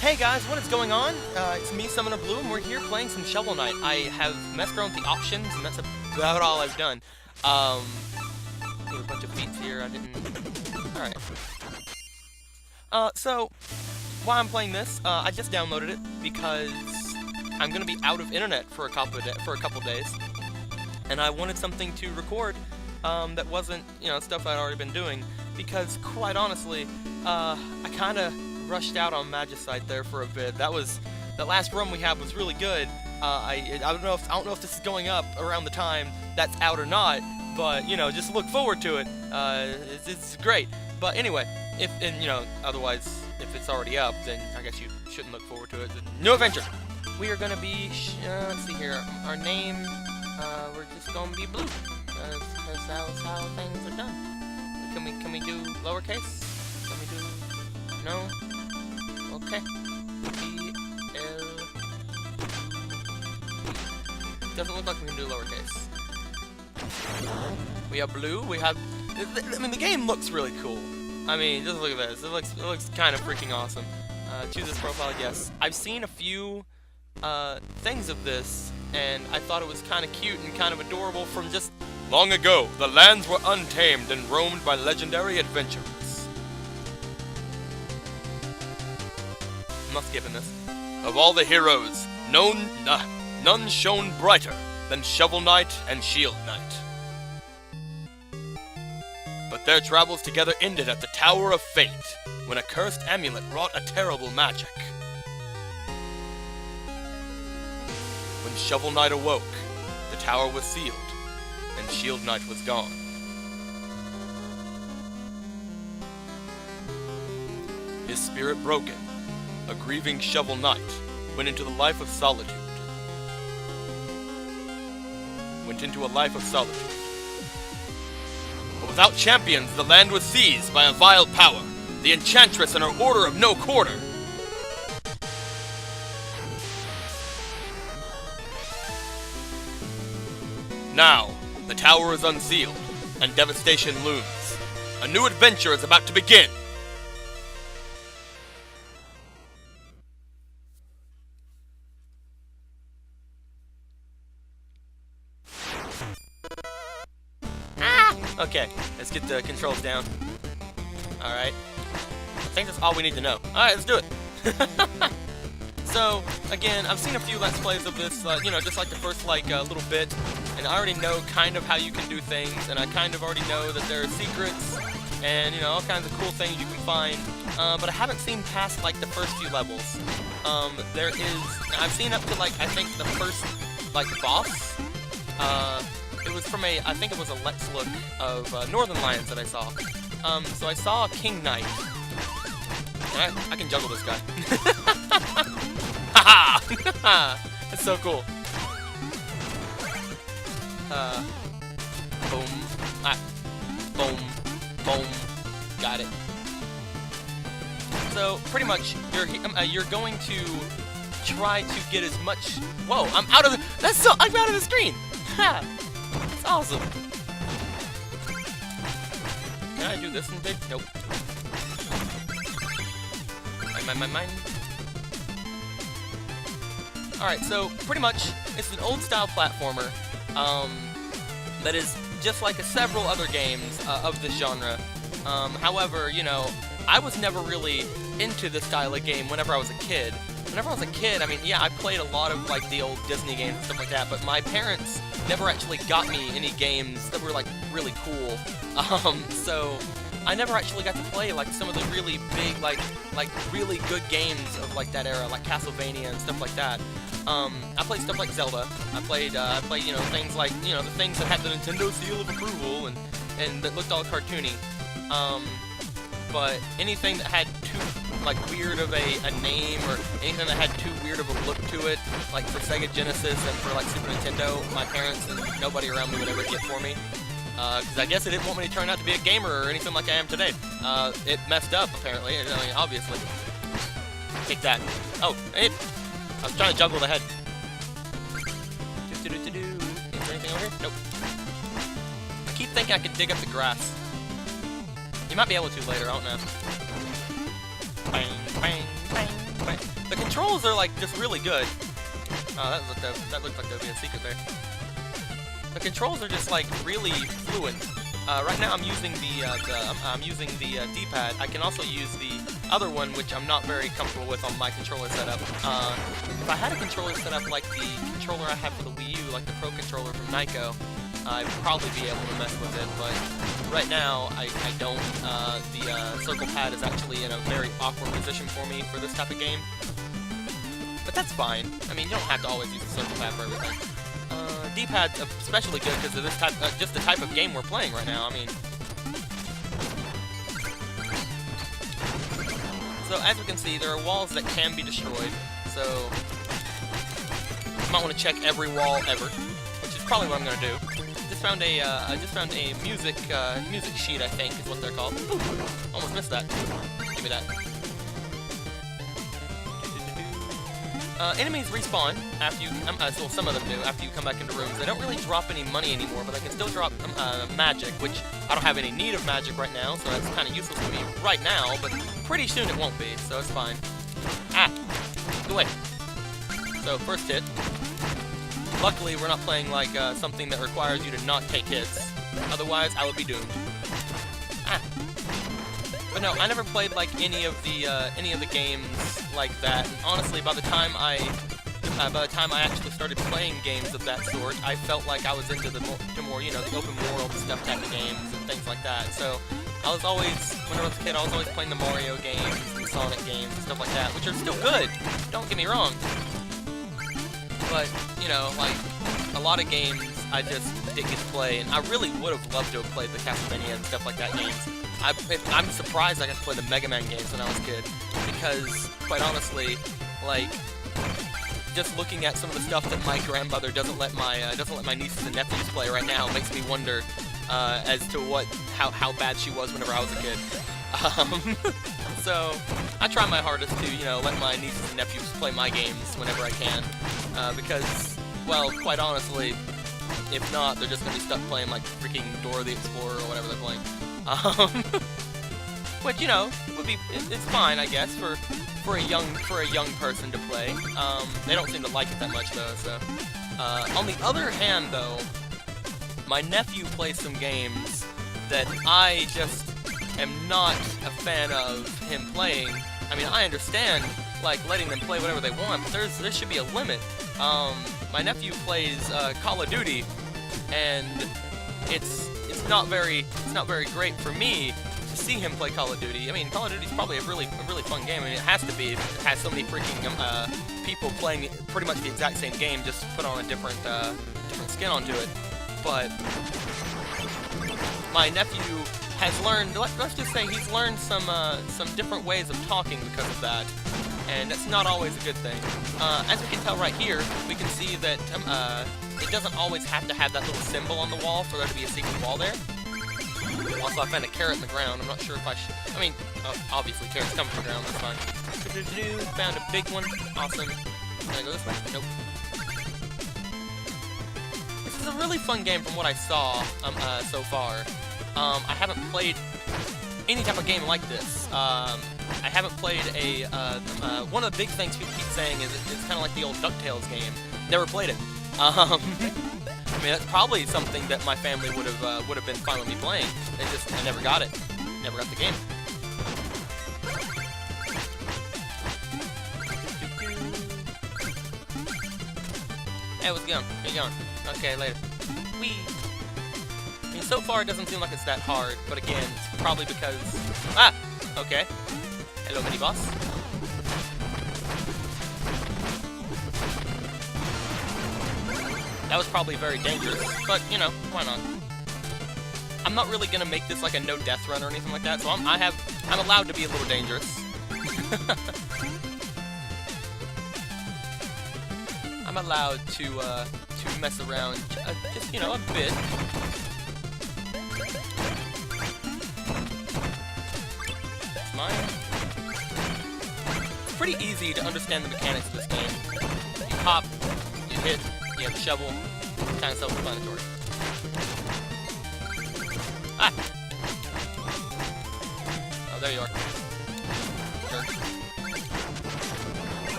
Hey guys, what is going on? It's me, Summoner Blue, and we're here playing some Shovel Knight. I have messed around with the options, and that's about all I've done. There's a bunch of feats here, I didn't... Alright. So, while I'm playing this, I just downloaded it because I'm gonna be out of internet for a couple days, and I wanted something to record that wasn't, stuff I'd already been doing, because, quite honestly, I kinda rushed out on Magicite there for a bit. That last run we had was really good. I don't know if this is going up around the time that's out or not, but just look forward to it. It's great. But anyway, otherwise if it's already up, then I guess you shouldn't look forward to it. New adventure. We are gonna be let's see here. Our name we're just gonna be Blue, because that's how things are done. Can we do lowercase? Can we do no? Okay. B-L... Doesn't look like we can do lowercase. We have Blue, we have... I mean, the game looks really cool. I mean, just look at this. It looks kind of freaking awesome. Choose this profile, yes. I've seen a few things of this, and I thought it was kind of cute and kind of adorable from just... Long ago, the lands were untamed and roamed by legendary adventurers. Must give in this. Of all the heroes, none shone brighter than Shovel Knight and Shield Knight. But their travels together ended at the Tower of Fate, when a cursed amulet wrought a terrible magic. When Shovel Knight awoke, the tower was sealed, and Shield Knight was gone. His spirit broken, a grieving Shovel Knight went into the life of solitude. But without champions, the land was seized by a vile power, the Enchantress and her Order of No Quarter. Now, the tower is unsealed, and devastation looms. A new adventure is about to begin. Okay, let's get the controls down. Alright. I think that's all we need to know. Alright, let's do it. So, again, I've seen a few Let's Plays of this, just like the first, little bit, and I already know kind of how you can do things, and I kind of already know that there are secrets, and, all kinds of cool things you can find, but I haven't seen past, the first few levels. I've seen up to, I think the first, boss. It was from I think it was a Let's Look of Northern Lions that I saw. So I saw King Knight. And I can juggle this guy. Haha! That's so cool. Boom. Boom. Boom. Got it. So, pretty much, you're going to try to get as much... Whoa, I'm out of the... I'm out of the screen! Ha! That's awesome. Can I do this in big? Nope. Mine. Alright, so pretty much it's an old style platformer that is just like several other games of this genre. However, I was never really into this style of game whenever I was a kid. Whenever I was a kid, I mean, yeah, I played a lot of the old Disney games and stuff like that, but my parents never actually got me any games that were really cool. So I never actually got to play some of the really big, really good games of that era, like Castlevania and stuff like that. I played stuff like Zelda. I played things the things that had the Nintendo seal of approval and that looked all cartoony. But anything that had too weird of a name, or anything that had too weird of a look to it, for Sega Genesis and for Super Nintendo, my parents and nobody around me would ever get for me. Because I guess they didn't want me to turn out to be a gamer or anything like I am today. It messed up, apparently. I mean, obviously. Take that. Oh, hey. I was trying to juggle the head. Is there anything over here? Nope. I keep thinking I could dig up the grass. You might be able to later, I don't know. Bang, bang, bang, bang. The controls are like just really good. Oh, that looked like there would be a secret there. The controls are just like really fluid. Right now I'm using the D-pad. I can also use the other one, which I'm not very comfortable with on my controller setup. If I had a controller set up like the controller I have for the Wii U, like the Pro controller from Nyko, I'd probably be able to mess with it, but right now I don't. The circle pad is actually in a very awkward position for me for this type of game. But that's fine. I mean, you don't have to always use the circle pad for everything. D-pad's especially good because of this type, just the type of game we're playing right now. I mean, so as we can see, there are walls that can be destroyed. So you might want to check every wall ever, which is probably what I'm gonna do. I just found a music sheet, I think is what they're called. Ooh, almost missed that. Give me that. Enemies respawn after you, well, some of them do, after you come back into rooms. They don't really drop any money anymore, but they can still drop magic, which I don't have any need of magic right now, so that's kind of useless to me right now, but pretty soon it won't be, so it's fine. Ah! Go away. So, first hit. Luckily, we're not playing like something that requires you to not take hits. Otherwise, I would be doomed. Ah! But no, I never played like any of the games like that. And honestly, by the time I actually started playing games of that sort, I felt like I was into the more you know, the open world stuff type of games and things like that. So I was always, when I was a kid, I was always playing the Mario games, and Sonic games, and stuff like that, which are still good. Don't get me wrong. But you know, like a lot of games, I just didn't get to play, and I really would have loved to have played the Castlevania and stuff like that games. I'm surprised I got to play the Mega Man games when I was a kid, because, quite honestly, like, just looking at some of the stuff that my grandmother doesn't let my nieces and nephews play right now makes me wonder as to how bad she was whenever I was a kid. So I try my hardest to, you know, let my nieces and nephews play my games whenever I can, because, well, quite honestly, if not, they're just gonna be stuck playing like freaking Dora the Explorer or whatever they're playing. Which, you know, it's fine, I guess, for a young person to play. They don't seem to like it that much though. So, on the other hand, though, my nephew plays some games that I just am not a fan of him playing. I mean, I understand like letting them play whatever they want, but there should be a limit. My nephew plays Call of Duty, and it's not very great for me to see him play Call of Duty. I mean, Call of Duty is probably a really fun game. I mean, it has to be. It has so many freaking people playing pretty much the exact same game, just put on a different skin onto it. But my nephew has learned. Let's just say he's learned some different ways of talking because of that, and that's not always a good thing. As we can tell right here, we can see that it doesn't always have to have that little symbol on the wall for there to be a secret wall there. Also, I found a carrot in the ground. I'm not sure if I should. I mean, obviously carrots come from the ground. That's fine. Found a big one. Awesome. Can I go this way? Nope. This is a really fun game from what I saw so far. I haven't played any type of game like this. I haven't played a, one of the big things people keep saying is it's kind of like the old DuckTales game. Never played it. I mean, that's probably something that my family would have been fine with me playing. I never got it. Never got the game. Hey, what's going on? How you going? Okay, later. Whee! I mean, so far it doesn't seem like it's that hard, but again, it's probably because... Ah! Okay. Hello, mini-boss. That was probably very dangerous, but, you know, why not? I'm not really gonna make this like a no-death run or anything like that, so I'm allowed to be a little dangerous. I'm allowed to mess around just, you know, a bit. That's mine. It's pretty easy to understand the mechanics of this game. You hop, you hit, you have the shovel, kind of self-explanatory. Ah! Oh, there you are. Sure.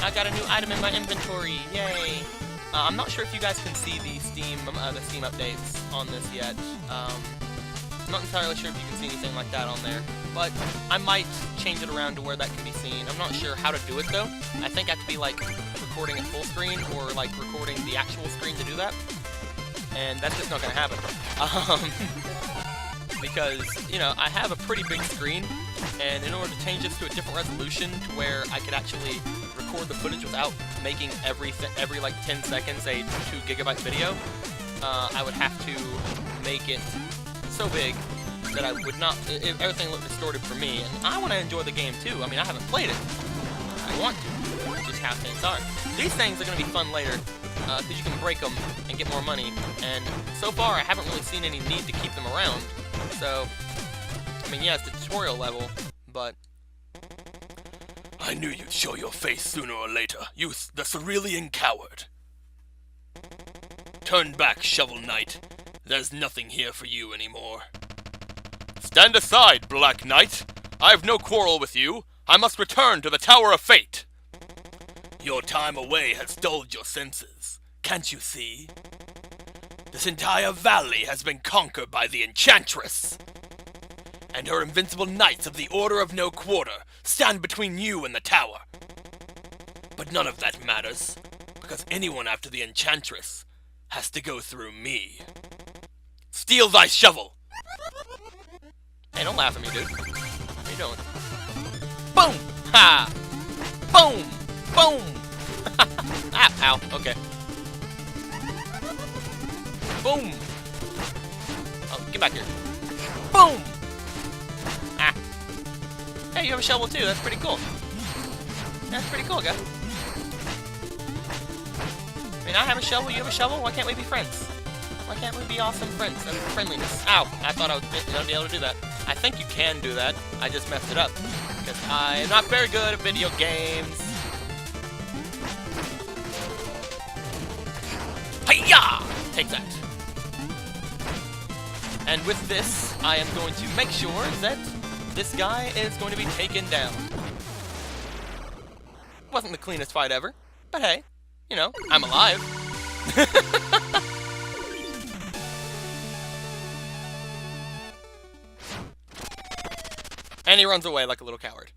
I got a new item in my inventory. Yay! I'm not sure if you guys can see the Steam updates on this yet. I'm not entirely sure if you can see anything like that on there, but I might change it around to where that can be seen. I'm not sure how to do it though. I think I have to be like recording at full screen or like recording the actual screen to do that, and that's just not gonna happen. Because, you know, I have a pretty big screen, and in order to change this to a different resolution to where I could actually record the footage without making every like 10 seconds a 2 GB video, I would have to make it so big that I would not, everything looked distorted for me, and I want to enjoy the game too. I mean, I haven't played it. I want to, which is how things are. These things are going to be fun later, because you can break them and get more money, and so far I haven't really seen any need to keep them around. So, I mean, yeah, it's the tutorial level, but... I knew you'd show your face sooner or later, you the cerulean coward. Turn back, Shovel Knight. There's nothing here for you anymore. Stand aside, Black Knight. I have no quarrel with you. I must return to the Tower of Fate. Your time away has dulled your senses. Can't you see? This entire valley has been conquered by the Enchantress, and her invincible knights of the Order of No Quarter stand between you and the tower. But none of that matters, because anyone after the Enchantress has to go through me. Steal thy shovel! Hey, don't laugh at me, dude. What are you doing? Boom! Ha! Boom! Boom! Ah, ow, okay. Boom! Oh, get back here. Boom! Ah. Hey, you have a shovel too. That's pretty cool. That's pretty cool, guy. I mean, I have a shovel, you have a shovel. Why can't we be friends? Why can't we be awesome friends? That's friendliness. Ow! I thought I was gonna be able to do that. I think you can do that. I just messed it up. Because I am not very good at video games. Hi-ya! Take that. And with this, I am going to make sure that this guy is going to be taken down. Wasn't the cleanest fight ever, but hey, you know, I'm alive. And he runs away like a little coward.